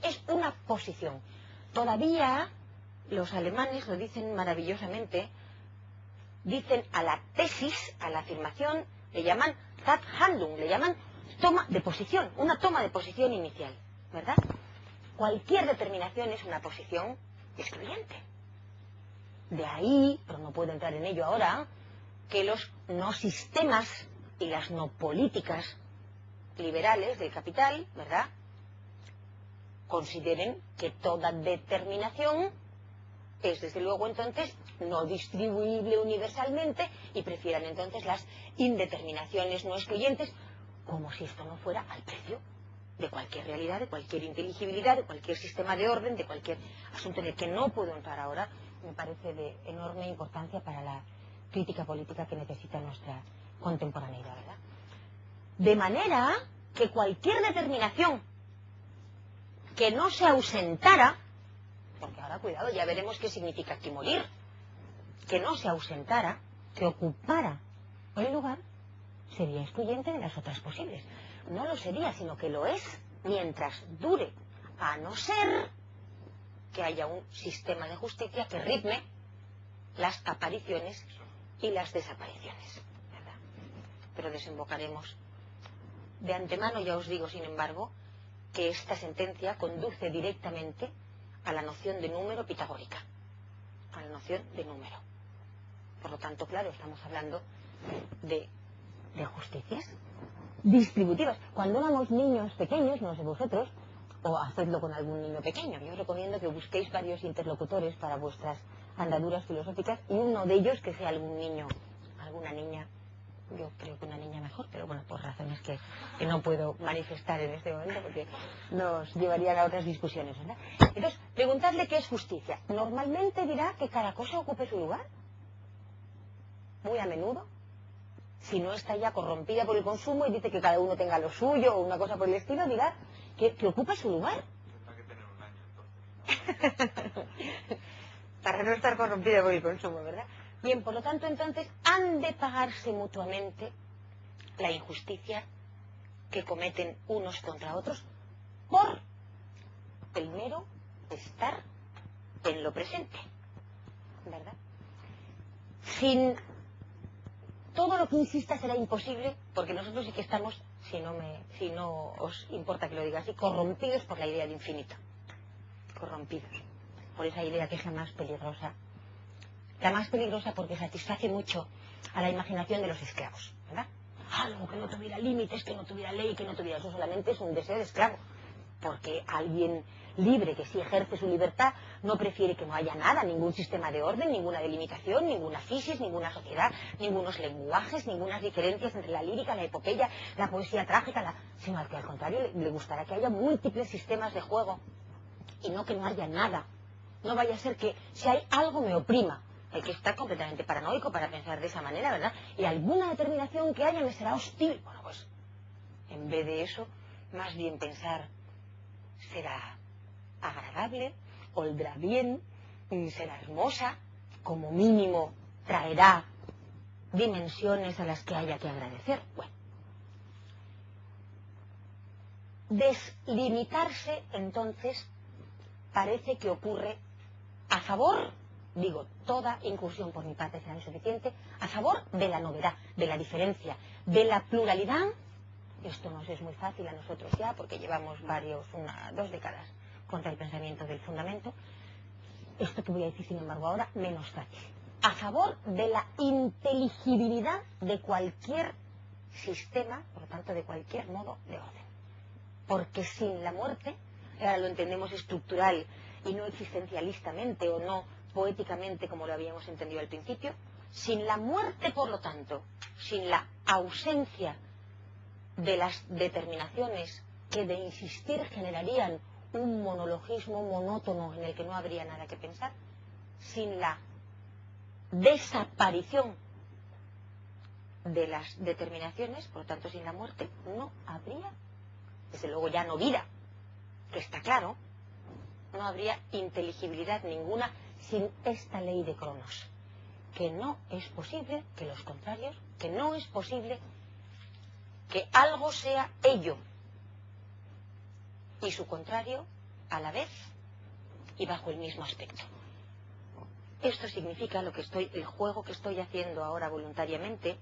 es una posición. Todavía los alemanes lo dicen maravillosamente, dicen a la tesis, a la afirmación, le llaman Tathandlung, le llaman toma de posición, una toma de posición inicial, ¿verdad? Cualquier determinación es una posición excluyente. De ahí, pero no puedo entrar en ello ahora, que los no sistemas y las no políticas liberales del capital, ¿verdad?, consideren que toda determinación es desde luego entonces no distribuible universalmente y prefieran entonces las indeterminaciones no excluyentes, como si esto no fuera al precio de cualquier realidad, de cualquier inteligibilidad, de cualquier sistema de orden, de cualquier asunto en el que no puedo entrar ahora. Me parece de enorme importancia para la crítica política que necesita nuestra contemporaneidad, ¿verdad? De manera que cualquier determinación que no se ausentara, porque ahora cuidado, ya veremos qué significa aquí morir, que no se ausentara, que ocupara el lugar, sería excluyente de las otras posibles. No lo sería, sino que lo es mientras dure, a no ser que haya un sistema de justicia que ritme las apariciones y las desapariciones, ¿verdad? Pero desembocaremos. De antemano ya os digo, sin embargo, que esta sentencia conduce directamente a la noción de número pitagórica, a la noción de número. Por lo tanto, claro, estamos hablando de justicias distributivas. Cuando éramos niños pequeños, no sé vosotros, o hacedlo con algún niño pequeño, yo os recomiendo que busquéis varios interlocutores para vuestras andaduras filosóficas y uno de ellos que sea algún niño, alguna niña. Yo creo que una niña mejor, pero bueno, por razones que no puedo manifestar en este momento porque nos llevarían a otras discusiones, ¿verdad? Entonces, preguntadle qué es justicia. Normalmente dirá que cada cosa ocupe su lugar. Muy a menudo, si no está ya corrompida por el consumo y dice que cada uno tenga lo suyo o una cosa por el estilo, dirá que ocupa su lugar. Tendrá que tener un año, entonces. Para no estar corrompida por el consumo, ¿verdad? Bien, por lo tanto, entonces, han de pagarse mutuamente la injusticia que cometen unos contra otros por el mero estar en lo presente, ¿verdad? Sin todo lo que insista será imposible, porque nosotros sí que estamos, si no os importa que lo diga así, corrompidos por la idea de infinito. Corrompidos por esa idea que es la más peligrosa. La más peligrosa porque satisface mucho a la imaginación de los esclavos, ¿verdad? Algo que no tuviera límites, que no tuviera ley, que no tuviera... Eso solamente es un deseo de esclavo. Porque alguien libre que sí ejerce su libertad no prefiere que no haya nada, ningún sistema de orden, ninguna delimitación, ninguna fisis, ninguna sociedad, ningunos lenguajes, ninguna diferencias entre la lírica, la epopeya, la poesía trágica, sino que al contrario le gustará que haya múltiples sistemas de juego y no que no haya nada. No vaya a ser que si hay algo me oprima. Hay que estar completamente paranoico para pensar de esa manera, ¿verdad? Y alguna determinación que haya me será hostil. Bueno, pues en vez de eso, más bien pensar será agradable, oldrá bien, será hermosa, como mínimo traerá dimensiones a las que haya que agradecer. Bueno, deslimitarse entonces parece que ocurre a favor, digo, toda incursión por mi parte será insuficiente, a favor de la novedad, de la diferencia, de la pluralidad. Esto nos es muy fácil a nosotros ya, porque llevamos 2 décadas contra el pensamiento del fundamento. Esto que voy a decir, sin embargo, ahora, menos fácil. A favor de la inteligibilidad de cualquier sistema, por lo tanto, de cualquier modo de orden. Porque sin la muerte, ahora lo entendemos estructural y no existencialistamente o no poéticamente como lo habíamos entendido al principio, sin la muerte, por lo tanto, sin la ausencia de las determinaciones que de insistir generarían un monologismo monótono en el que no habría nada que pensar, sin la desaparición de las determinaciones, por lo tanto sin la muerte, no habría, desde luego ya no vida, que está claro, no habría inteligibilidad ninguna sin esta ley de Cronos, que no es posible que los contrarios, que no es posible que algo sea ello, y su contrario a la vez y bajo el mismo aspecto. Esto significa el juego que estoy haciendo ahora voluntariamente,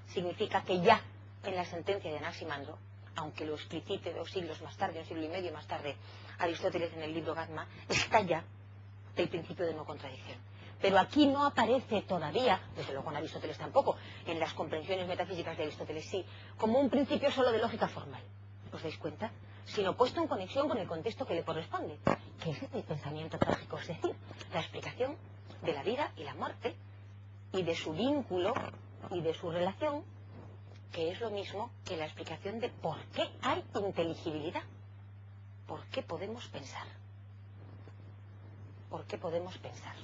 significa que ya en la sentencia de Anaximandro, aunque lo explicite 2 siglos más tarde, 1 siglo y medio más tarde, Aristóteles en el libro Gagma, está ya el principio de no contradicción. Pero aquí no aparece todavía, desde luego en Aristóteles tampoco, en las comprensiones metafísicas de Aristóteles sí, como un principio solo de lógica formal. ¿Os dais cuenta? Sino puesto en conexión con el contexto que le corresponde, que es el pensamiento trágico, es decir, la explicación de la vida y la muerte, y de su vínculo y de su relación, que es lo mismo que la explicación de por qué hay inteligibilidad, por qué podemos pensar. ¿Por qué podemos pensar?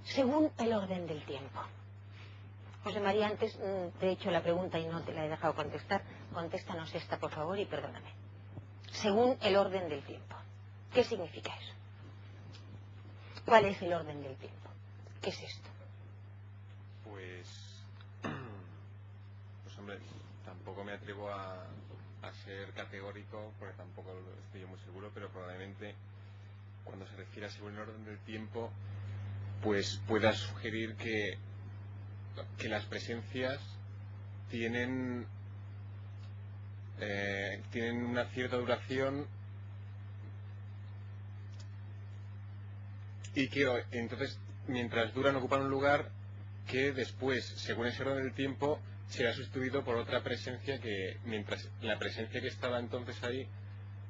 Según el orden del tiempo. José María, antes te he hecho la pregunta y no te la he dejado contestar. Contéstanos esta, por favor, y perdóname. Según el orden del tiempo. ¿Qué significa eso? ¿Cuál es el orden del tiempo? ¿Qué es esto? Pues hombre, tampoco me atrevo a ser categórico, porque tampoco estoy muy seguro, pero probablemente cuando se refiere a según el orden del tiempo, pues pueda sugerir que las presencias tienen una cierta duración y que entonces mientras duran ocupan un lugar que después, según ese orden del tiempo, será sustituido por otra presencia que, mientras la presencia que estaba entonces ahí,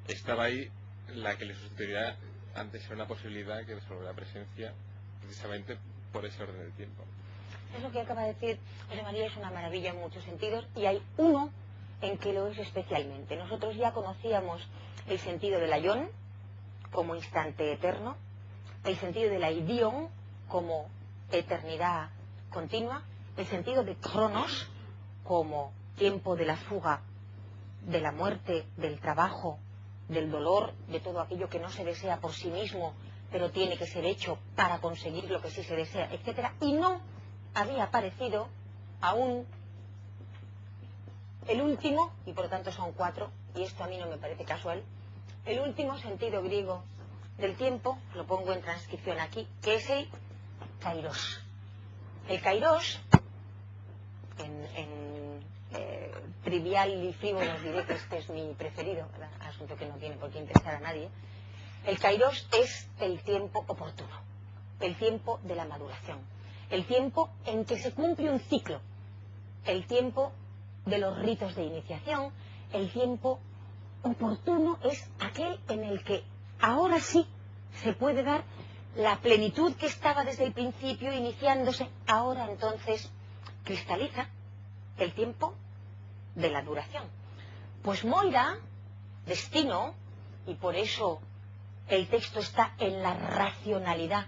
estaba ahí, la que le sustituirá antes era una posibilidad que sobre la presencia, precisamente por ese orden del tiempo. Eso que acaba de decir José María es una maravilla en muchos sentidos, y hay uno en que lo es especialmente. Nosotros ya conocíamos el sentido del aion como instante eterno, el sentido del aidion como eternidad continua, el sentido de cronos como tiempo de la fuga, de la muerte, del trabajo, del dolor, de todo aquello que no se desea por sí mismo, pero tiene que ser hecho para conseguir lo que sí se desea, etcétera. Y no había aparecido aún el último, y por lo tanto son 4, y esto a mí no me parece casual, el último sentido griego del tiempo, lo pongo en transcripción aquí, que es el kairos. El kairos, trivial y frívolo os diré que este es mi preferido, ¿verdad? Asunto que no tiene por qué interesar a nadie. El kairos es el tiempo oportuno, el tiempo de la maduración, el tiempo en que se cumple un ciclo, el tiempo de los ritos de iniciación. El tiempo oportuno es aquel en el que ahora sí se puede dar la plenitud que estaba desde el principio iniciándose, ahora entonces cristaliza el tiempo de la duración. Pues Moira, destino, y por eso el texto está en la racionalidad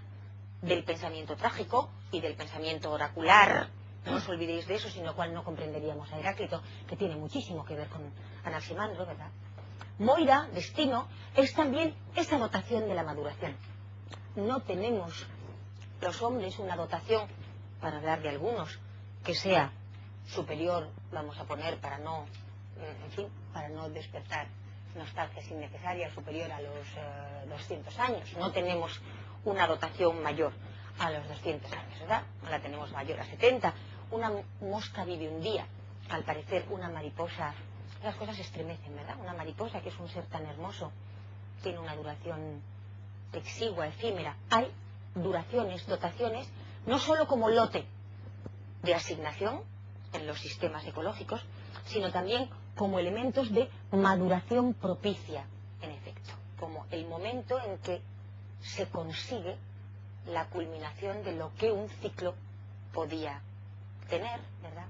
del pensamiento trágico y del pensamiento oracular. No os olvidéis de eso, sin lo cual no comprenderíamos a Heráclito, que tiene muchísimo que ver con Anaximandro, ¿verdad? Moira, destino, es también esa dotación de la maduración. No tenemos los hombres una dotación, para hablar de algunos, que sea superior, vamos a poner, para no despertar nostalgias innecesarias, superior a los 200 años. No tenemos una dotación mayor a los 200 años, ¿verdad? No la tenemos mayor a 70. Una mosca vive un día, al parecer una mariposa, las cosas se estremecen, ¿verdad? Una mariposa, que es un ser tan hermoso, tiene una duración exigua, efímera. Hay duraciones, dotaciones, no solo como lote de asignación en los sistemas ecológicos, sino también como elementos de maduración propicia, en efecto, como el momento en que se consigue la culminación de lo que un ciclo podía tener, ¿verdad?